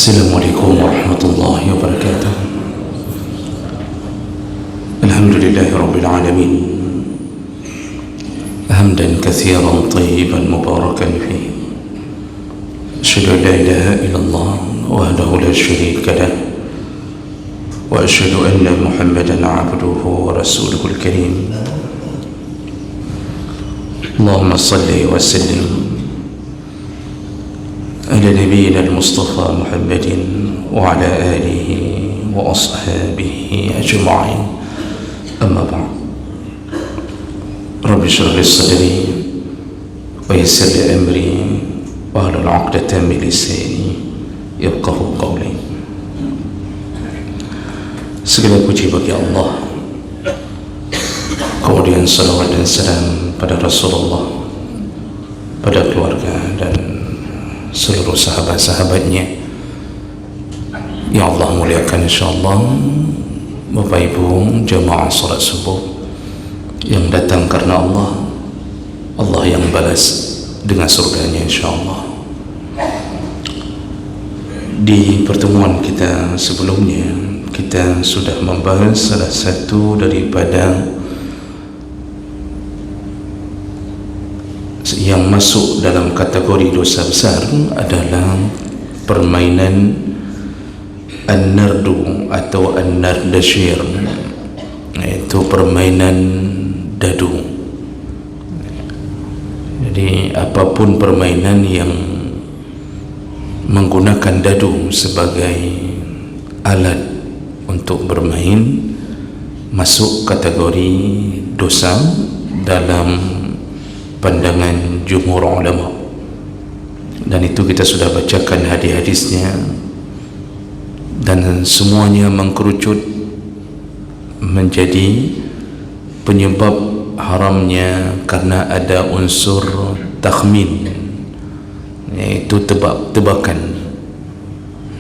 السلام عليكم ورحمة الله وبركاته. الحمد لله رب العالمين، حمدا كثيرا طيبا مباركا فيه. أشهد أن لا إله إلا الله وحده لا شريك له، وأشهد أن محمدا عبده ورسوله الكريم. اللهم صل وسلم على نبينا المصطفى محمد وعلى آله وأصحابه أجمعين. أما بعد، رب اشرح لي صدري ويسر لي أمري واحلل عقدة من لساني يفقهوا قولي. Segala puji bagi Allah, kemudian salawat dan salam pada Rasulullah, pada keluarga dan seluruh sahabat-sahabatnya yang Allah muliakan insyaAllah. Bapak Ibu jemaah salat subuh yang datang karena Allah, Allah yang balas dengan surganya insyaAllah. Di pertemuan kita sebelumnya, kita sudah membahas salah satu daripada yang masuk dalam kategori dosa besar adalah permainan an-nardu atau an-nardashir, yaitu permainan dadu. Jadi apapun permainan yang menggunakan dadu sebagai alat untuk bermain masuk kategori dosa dalam pandangan jumhur ulama, dan itu kita sudah bacakan hadis-hadisnya, dan semuanya mengkerucut menjadi penyebab haramnya karena ada unsur takhmin, yaitu tebak-tebakan.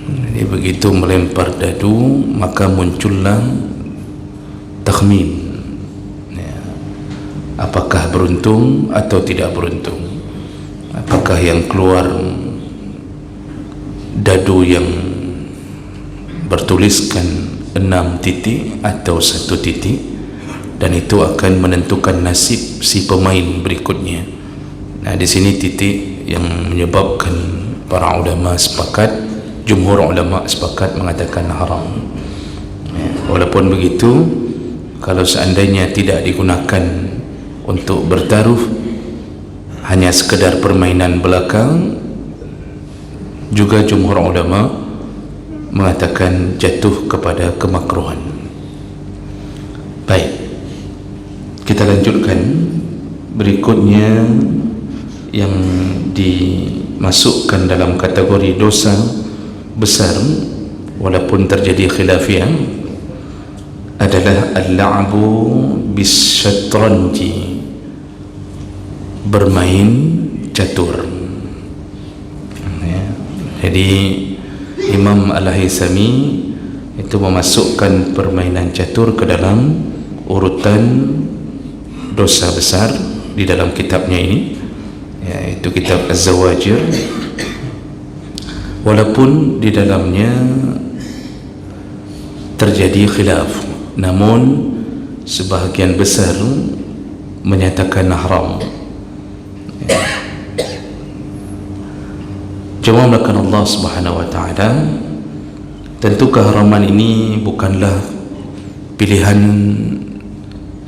Jadi begitu melempar dadu maka muncullah takhmin, apakah beruntung atau tidak beruntung, apakah yang keluar dadu yang bertuliskan 6 titik atau 1 titik, dan itu akan menentukan nasib si pemain berikutnya. Nah, di sini titik yang menyebabkan para ulama sepakat, jumhur ulama sepakat mengatakan haram. Walaupun begitu, kalau seandainya tidak digunakan untuk bertaruh, hanya sekedar permainan belakang, juga jumhur ulama mengatakan jatuh kepada kemakruhan. Baik, kita lanjutkan. Berikutnya yang dimasukkan dalam kategori dosa besar walaupun terjadi khilafiyah adalah al-la'bu bis-syatranji, bermain catur. Jadi Imam Al-Haythami itu memasukkan permainan catur ke dalam urutan dosa besar di dalam kitabnya ini, yaitu kitab Az-Zawajir, walaupun di dalamnya terjadi khilaf, namun sebahagian besar menyatakan haram. Jemaah melakukan Allah Subhanahu wa ta'ala, tentu keharaman ini bukanlah pilihan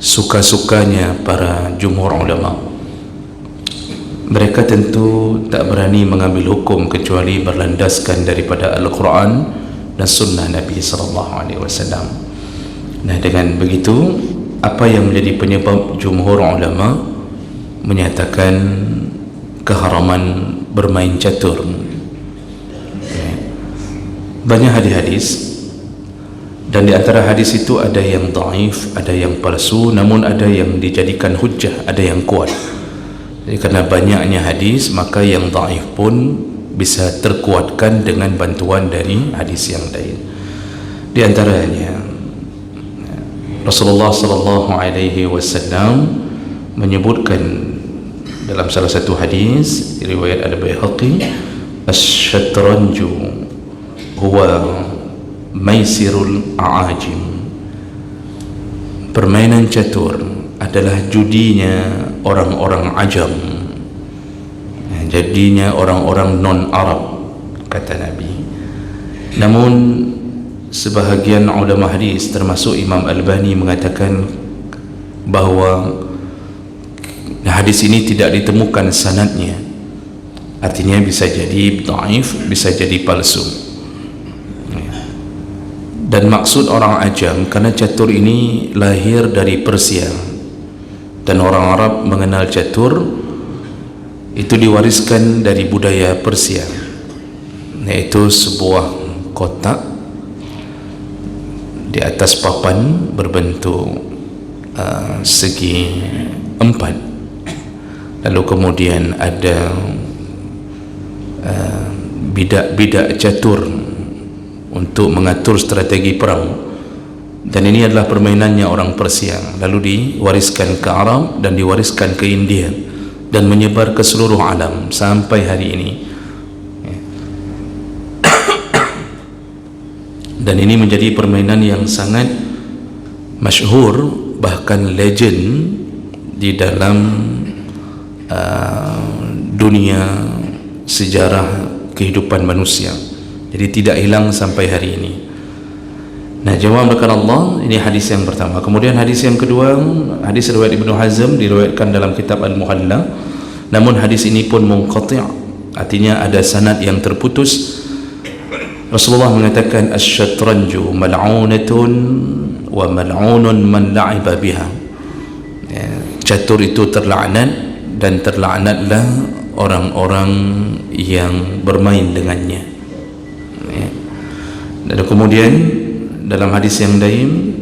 suka-sukanya para jumhur ulama. Mereka tentu tak berani mengambil hukum kecuali berlandaskan daripada Al-Quran dan Sunnah Nabi SAW. Nah, dengan begitu, apa yang menjadi penyebab jumhur ulama menyatakan keharaman bermain catur? Banyak hadis-hadis, dan di antara hadis itu ada yang dhaif, ada yang palsu, namun ada yang dijadikan hujjah, ada yang kuat. Jadi karena banyaknya hadis, maka yang dhaif pun bisa terkuatkan dengan bantuan dari hadis yang lain. Di antaranya Rasulullah sallallahu alaihi wasallam menyebutkan dalam salah satu hadis riwayat Al-Baihaqi, asy-syatranju huwa maisirul a'ajim. Permainan catur adalah judinya orang-orang ajam, jadinya orang-orang non-Arab, kata Nabi. Namun sebahagian ulama hadis termasuk Imam Albani mengatakan bahawa hadis ini tidak ditemukan sanadnya, artinya bisa jadi dhaif, bisa jadi palsu. Dan maksud orang ajam karena catur ini lahir dari Persia, dan orang Arab mengenal catur itu diwariskan dari budaya Persia, yaitu sebuah kotak di atas papan berbentuk segi empat, lalu kemudian ada bidak-bidak catur untuk mengatur strategi perang, dan ini adalah permainannya orang Persia, lalu diwariskan ke Arab dan diwariskan ke India dan menyebar ke seluruh alam sampai hari ini. Dan ini menjadi permainan yang sangat masyhur, bahkan legend di dalam dunia sejarah kehidupan manusia. Jadi tidak hilang sampai hari ini. Nah, jawab berkat Allah, ini hadis yang pertama. Kemudian hadis yang kedua, hadis riwayat Ibnu Hazm, diriwayatkan dalam kitab Al-Muhalla. Namun hadis ini pun munqati', artinya ada sanad yang terputus. Rasulullah mengatakan asy-syatranju mal'unatun wa mal'unun man la'iba biha. Catur itu terlaknat, dan terlaknatlah orang-orang yang bermain dengannya. Dan kemudian dalam hadis yang lain,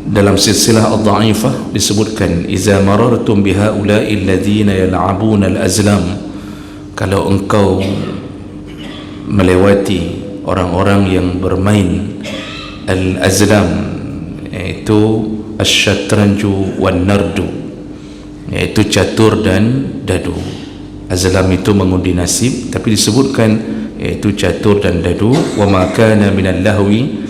dalam silsilah ad-dha'ifah disebutkan iza marartum bihaula'i alladhina yal'abuna al-azlam, kalau engkau melewati orang-orang yang bermain al-azlam, yaitu asy-syatranju wan nardu, yaitu catur dan dadu. Azlam itu mengundi nasib, tapi disebutkan yaitu catur dan dadu. Wa ma kana minal lahwi,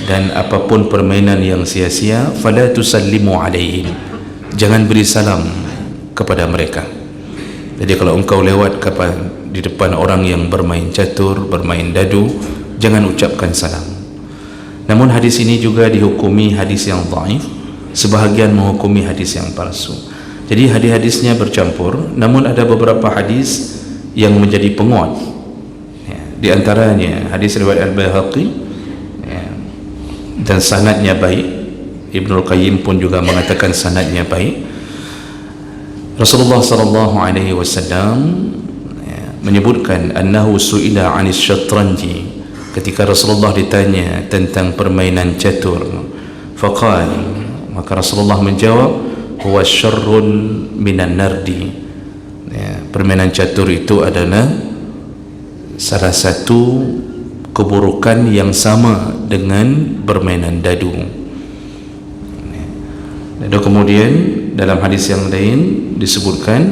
dan apapun permainan yang sia-sia, fala tusallimu alaihim, jangan beri salam kepada mereka. Jadi kalau engkau lewat di depan orang yang bermain catur, bermain dadu, jangan ucapkan salam. Namun hadis ini juga dihukumi hadis yang dhaif, sebahagian menghukumi hadis yang palsu. Jadi hadis-hadisnya bercampur, namun ada beberapa hadis yang menjadi penguat. Di antaranya hadis riwayat Al-Baihaqi, dan sanadnya baik. Ibnu Qayyim pun juga mengatakan sanadnya baik. Rasulullah sallallahu alaihi wasallam menyebutkan annahu su'ila 'anis syatranji, ketika Rasulullah ditanya tentang permainan catur, faqal, maka Rasulullah menjawab huwa syarrun minan nardi, permainan catur itu adalah salah satu keburukan yang sama dengan permainan dadu. Dan kemudian dalam hadis yang lain disebutkan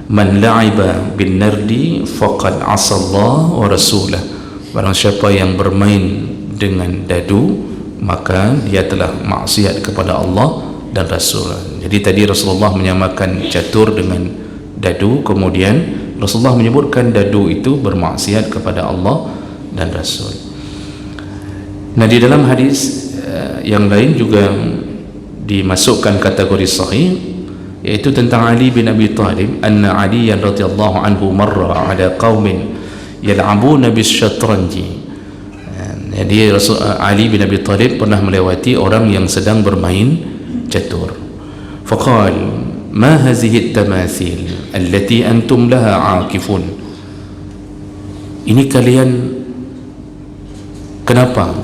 man la'iba bin nardi faqad 'asallah wa rasulah, barang siapa yang bermain dengan dadu maka dia telah maksiat kepada Allah dan Rasul. Jadi tadi Rasulullah menyamakan catur dengan dadu, kemudian Rasulullah menyebutkan dadu itu bermaksiat kepada Allah dan Rasul. Nah, di dalam hadis yang lain juga dimasukkan kategori sahih, yaitu tentang Ali bin Abi Thalib, anna Ali radhiyallahu anhu marra ala qaumin yal'abuna bisyatranji. Jadi Ali bin Abi Thalib pernah melewati orang yang sedang bermain catur. Faqal ma hadhihi at-tamathil allati antum laha 'akifun, ini kalian kenapa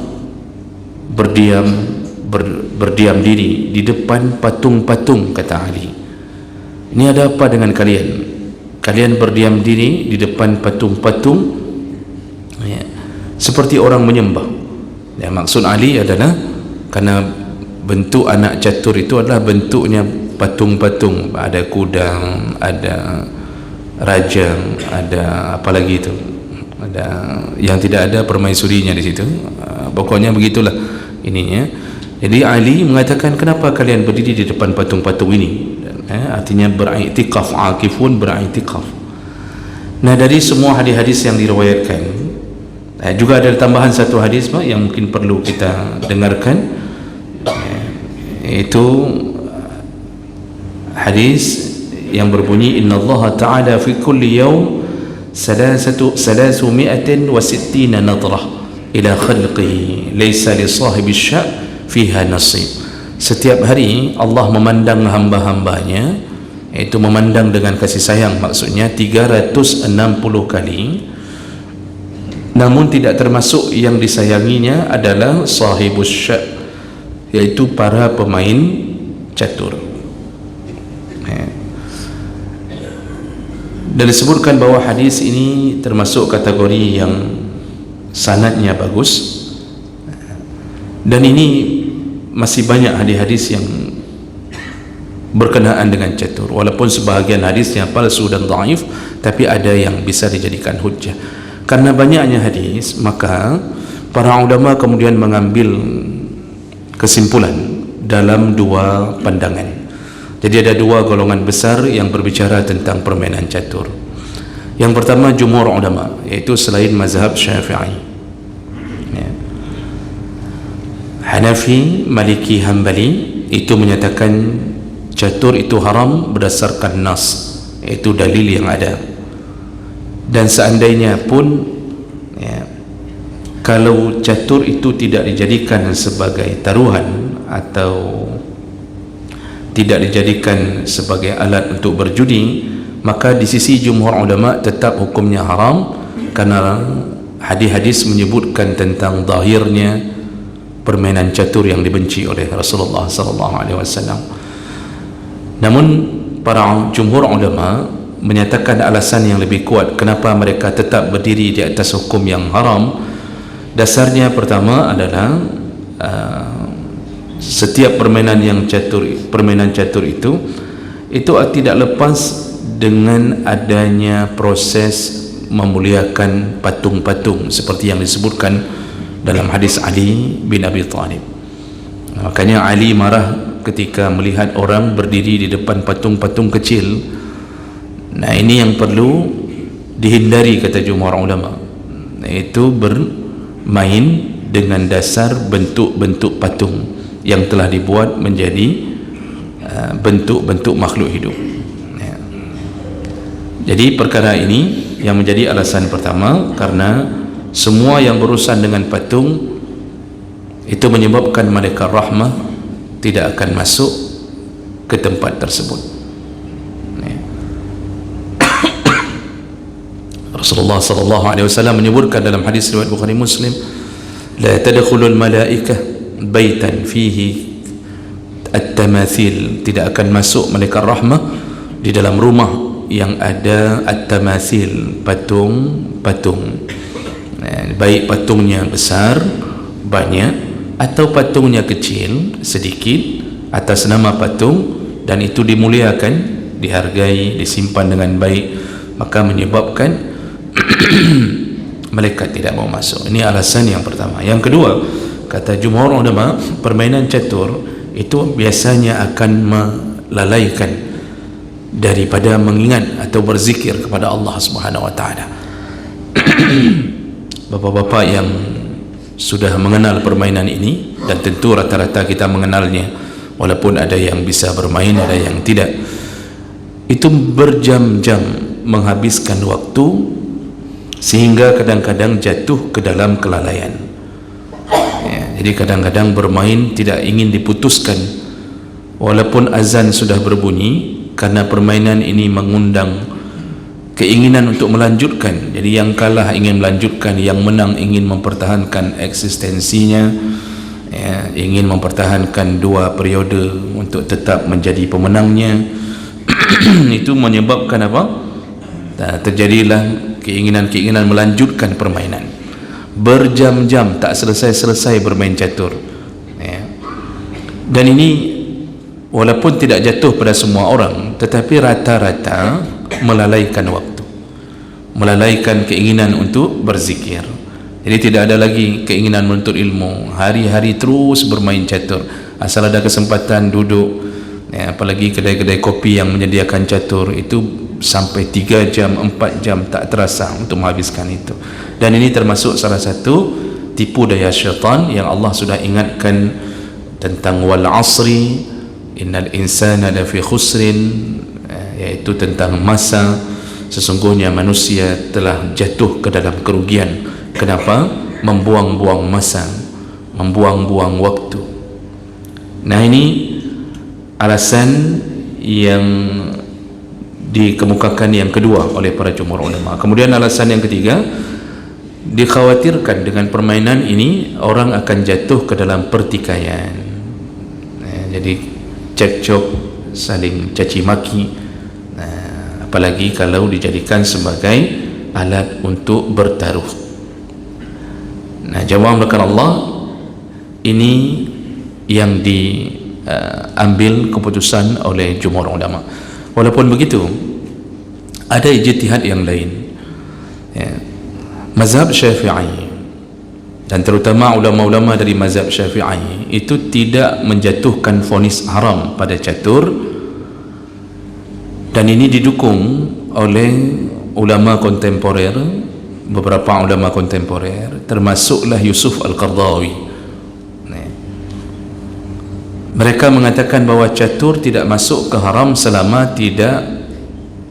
berdiam diri di depan patung-patung, kata Ali. Ini ada apa dengan kalian? Kalian berdiam diri di depan patung-patung seperti orang menyembah. Maksud Ali adalah karena bentuk anak catur itu adalah bentuknya patung-patung, ada kudang, ada raja, ada apa lagi itu, ada yang tidak ada permaisurinya di situ. Pokoknya begitulah ininya. Jadi Ali mengatakan, kenapa kalian berdiri di depan patung-patung ini? Artinya beriktikaf, akifun beriktikaf. Nah, dari semua hadis-hadis yang diriwayatkan, juga ada tambahan satu hadis yang mungkin perlu kita dengarkan, itu hadis yang berbunyi, Inna Allah Ta'ala fi kulli yawm 360 nadrah ila khalqihi laysa li sahibi sya' fiha nasib. Setiap hari Allah memandang hamba-hambanya, itu memandang dengan kasih sayang, maksudnya 360 kali, namun tidak termasuk yang disayanginya adalah sahibus sya', yaitu para pemain catur. Dan disebutkan bahawa hadis ini termasuk kategori yang sanadnya bagus, dan ini masih banyak hadis-hadis yang berkenaan dengan catur, walaupun sebahagian hadisnya palsu dan dhaif, tapi ada yang bisa dijadikan hujjah. Karena banyaknya hadis, maka para ulama kemudian mengambil kesimpulan dalam dua pandangan. Jadi ada dua golongan besar yang berbicara tentang permainan catur. Yang pertama jumhur ulama, yaitu selain mazhab Syafi'i, Hanafi, Maliki, Hambali, itu menyatakan catur itu haram berdasarkan nas, yaitu dalil yang ada. Dan seandainya pun kalau catur itu tidak dijadikan sebagai taruhan atau tidak dijadikan sebagai alat untuk berjudi, maka di sisi jumhur ulama tetap hukumnya haram, karena hadis-hadis menyebutkan tentang zahirnya permainan catur yang dibenci oleh Rasulullah SAW. Namun para jumhur ulama menyatakan alasan yang lebih kuat kenapa mereka tetap berdiri di atas hukum yang haram. Dasarnya pertama adalah setiap permainan catur itu tidak lepas dengan adanya proses memuliakan patung-patung seperti yang disebutkan dalam hadis Ali bin Abi Thalib. Makanya Ali marah ketika melihat orang berdiri di depan patung-patung kecil. Nah, ini yang perlu dihindari kata jumhur ulama, yaitu bermain dengan dasar bentuk-bentuk patung yang telah dibuat menjadi bentuk-bentuk makhluk hidup. Jadi perkara ini yang menjadi alasan pertama, karena semua yang berurusan dengan patung itu menyebabkan malaikat rahmah tidak akan masuk ke tempat tersebut. Rasulullah SAW menyebutkan dalam hadis riwayat Bukhari Muslim, la tadkhulul malaikah baitan fihi at-tamathil, tidak akan masuk malaikat rahmah di dalam rumah yang ada at-tamathil, patung-patung, baik patungnya besar banyak atau patungnya kecil sedikit atas nama patung, dan itu dimuliakan, dihargai, disimpan dengan baik, maka menyebabkan malaikat tidak mau masuk. Ini alasan yang pertama. Yang kedua, kata jumhur ulama, permainan catur itu biasanya akan melalaikan daripada mengingat atau berzikir kepada Allah Subhanahu wa taala. Bapak-bapak yang sudah mengenal permainan ini, dan tentu rata-rata kita mengenalnya, walaupun ada yang bisa bermain, ada yang tidak, itu berjam-jam menghabiskan waktu sehingga kadang-kadang jatuh ke dalam kelalaian. Jadi kadang-kadang bermain tidak ingin diputuskan walaupun azan sudah berbunyi, karena permainan ini mengundang keinginan untuk melanjutkan. Jadi yang kalah ingin melanjutkan, yang menang ingin mempertahankan eksistensinya, ingin mempertahankan 2 periode untuk tetap menjadi pemenangnya. Itu menyebabkan apa? Terjadilah keinginan-keinginan melanjutkan permainan, berjam-jam tak selesai-selesai bermain catur. Dan ini walaupun tidak jatuh pada semua orang, tetapi rata-rata melalaikan waktu, melalaikan keinginan untuk berzikir. Jadi tidak ada lagi keinginan menuntut ilmu, hari-hari terus bermain catur, asal ada kesempatan duduk, ya, apalagi kedai-kedai kopi yang menyediakan catur itu sampai 3 jam 4 jam tak terasa untuk menghabiskan itu. Dan ini termasuk salah satu tipu daya syaitan yang Allah sudah ingatkan tentang wal asri innal insana lafi khusrin, yaitu tentang masa, sesungguhnya manusia telah jatuh ke dalam kerugian. Kenapa? Membuang-buang masa, membuang-buang waktu. Nah, ini alasan yang dikemukakan yang kedua oleh para jumhur ulama. Kemudian alasan yang ketiga, dikhawatirkan dengan permainan ini orang akan jatuh ke dalam pertikaian. Jadi cekcok, saling caci maki, apalagi kalau dijadikan sebagai alat untuk bertaruh. Nah, jawab belakang Allah, ini yang diambil keputusan oleh jumhur ulama. Walaupun begitu, ada ijtihad yang lain, ya. Mazhab Syafi'i dan terutama ulama-ulama dari mazhab Syafi'i itu tidak menjatuhkan vonis haram pada catur, dan ini didukung oleh ulama kontemporer, beberapa ulama kontemporer, termasuklah Yusuf Al-Qardawi. Mereka mengatakan bahawa catur tidak masuk ke haram selama tidak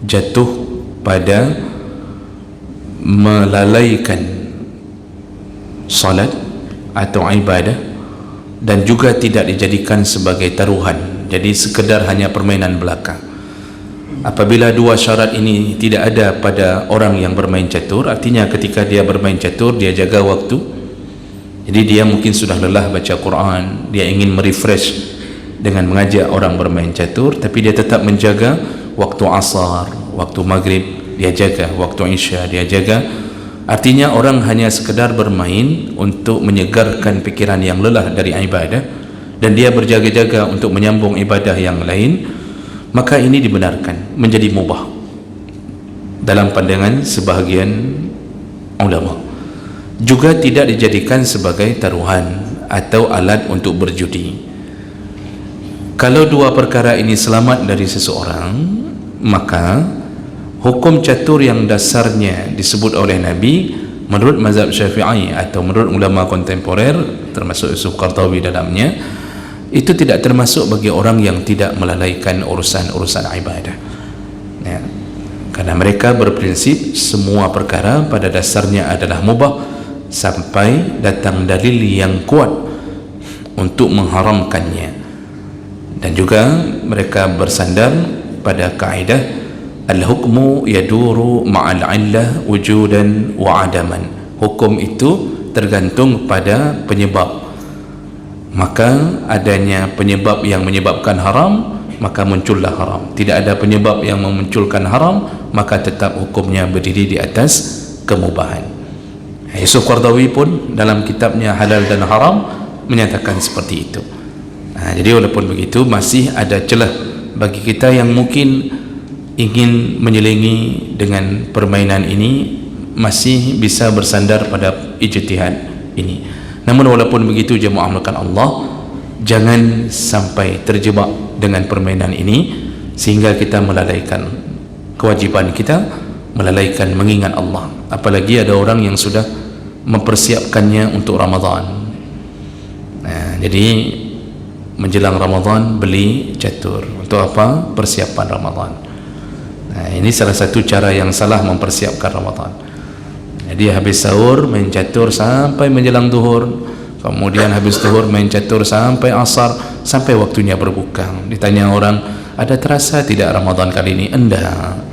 jatuh pada melalaikan salat atau ibadah, dan juga tidak dijadikan sebagai taruhan, jadi sekedar hanya permainan belaka. Apabila dua syarat ini tidak ada pada orang yang bermain catur, artinya ketika dia bermain catur dia jaga waktu. Jadi dia mungkin sudah lelah baca Quran, dia ingin merefresh dengan mengajak orang bermain catur, tapi dia tetap menjaga waktu asar, waktu maghrib dia jaga, waktu isya dia jaga. Artinya orang hanya sekedar bermain untuk menyegarkan pikiran yang lelah dari ibadah, dan dia berjaga-jaga untuk menyambung ibadah yang lain, maka ini dibenarkan menjadi mubah dalam pandangan sebahagian ulama. Juga tidak dijadikan sebagai taruhan atau alat untuk berjudi. Kalau dua perkara ini selamat dari seseorang, maka hukum catur yang dasarnya disebut oleh Nabi menurut mazhab Syafi'i atau menurut ulama kontemporer termasuk Yusuf Qardawi dalamnya, itu tidak termasuk bagi orang yang tidak melalaikan urusan-urusan ibadah, ya. Karena mereka berprinsip semua perkara pada dasarnya adalah mubah sampai datang dalil yang kuat untuk mengharamkannya. Dan juga mereka bersandar pada kaedah al-hukmu yaduru ma'al illah wujudan wa adaman. Hukum itu tergantung pada penyebab. Maka adanya penyebab yang menyebabkan haram, maka muncullah haram. Tidak ada penyebab yang memunculkan haram, maka tetap hukumnya berdiri di atas kemubahan. Yusuf Qardawi pun dalam kitabnya Halal dan Haram menyatakan seperti itu. Jadi walaupun begitu, masih ada celah bagi kita yang mungkin ingin menyelingi dengan permainan ini, masih bisa bersandar pada ijtihad ini. Namun walaupun begitu, jemaah melakukan Allah, jangan sampai terjebak dengan permainan ini sehingga kita melalaikan kewajiban kita, melalaikan mengingat Allah. Apalagi ada orang yang sudah mempersiapkannya untuk Ramadan. Jadi menjelang Ramadan beli catur. Untuk apa? Persiapan Ramadan. Ini salah satu cara yang salah mempersiapkan Ramadan. Jadi habis sahur main catur sampai menjelang zuhur, kemudian habis zuhur main catur sampai asar, sampai waktunya berbuka. Ditanya orang, ada terasa tidak Ramadan kali ini? Enggak,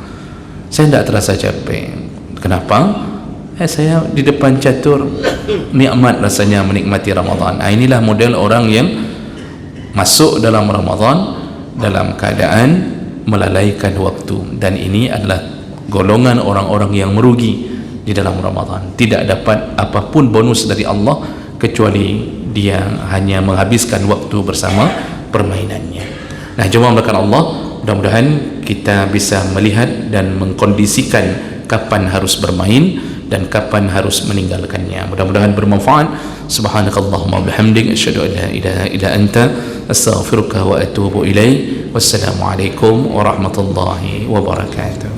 saya tidak terasa capek. Kenapa? Saya di depan catur, nikmat rasanya menikmati Ramadan. Inilah model orang yang masuk dalam Ramadan dalam keadaan melalaikan waktu, dan ini adalah golongan orang-orang yang merugi di dalam Ramadan. Tidak dapat apapun bonus dari Allah kecuali dia hanya menghabiskan waktu bersama permainannya. Nah, jemaah melakukan Allah, Mudah-mudahan kita bisa melihat dan mengkondisikan kapan harus bermain dan kapan harus meninggalkannya. Mudah-mudahan bermanfaat. Subhanakallahumma bihamdik, asyhadu an la ilaha illa anta, astaghfiruka wa atubu ilaik. Wassalamualaikum warahmatullahi wabarakatuh.